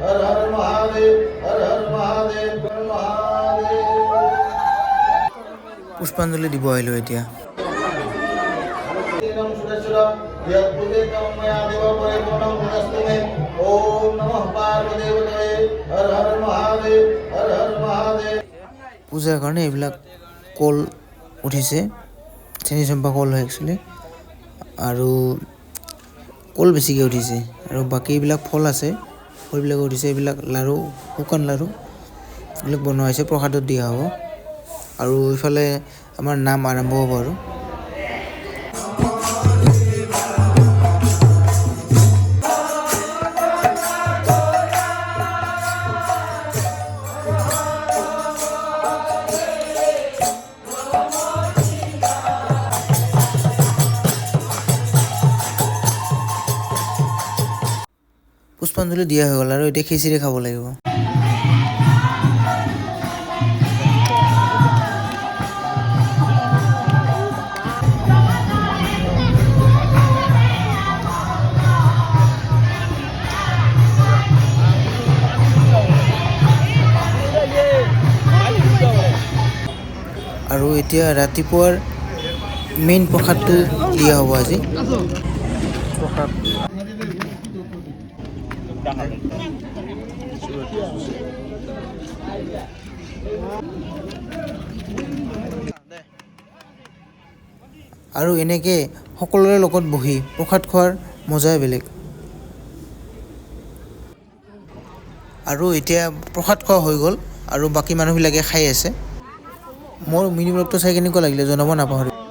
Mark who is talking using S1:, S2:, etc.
S1: हर हर महादेव हर हर महादेव हर महादेव
S2: পুষ্পাঞ্জলি দিব আহিলোঁ এতিয়া।
S1: नमः सुरेश्वर यद्भुतेकं मया देव परिपूर्णं गुणस्तु मे ओम नमः पार्वतीपतये हर हर महादेव हर हर महादेव
S2: পূজাৰ কাৰণে এইবিলাক কল উঠিছে, চেনি চম্পা কল হয় একচুৱেলি, আৰু কল বেছিকৈ উঠিছে, আৰু বাকী এইবিলাক ফল আছে, ফলবিলাক উঠিছে। এইবিলাক লাড়ু, শুকান লাড়ু এইবিলাক বনোৱা হৈছে, প্ৰসাদত দিয়া হ'ব। আৰু ইফালে আমাৰ নাম আৰম্ভ হ'ব। আৰু পুষ্পাঞ্জলি দিয়া হৈ গ'ল, আৰু এতিয়া খিচিৰি খাব লাগিব। আৰু এতিয়া ৰাতিপুৱাৰ মেইন প্ৰসাদটো দিয়া হ'ব আজি। প্ৰসাদ আৰু এনেকৈ সকলোৰে লগত বহি প্ৰসাদ খোৱাৰ মজাই বেলেগ। আৰু এতিয়া প্ৰসাদ খোৱা হৈ গ'ল, আৰু বাকী মানুহবিলাকে খাই আছে। মোৰ মিনি ব্লগটো চাই কেনেকুৱা লাগিলে জনাব নাপাহৰিব।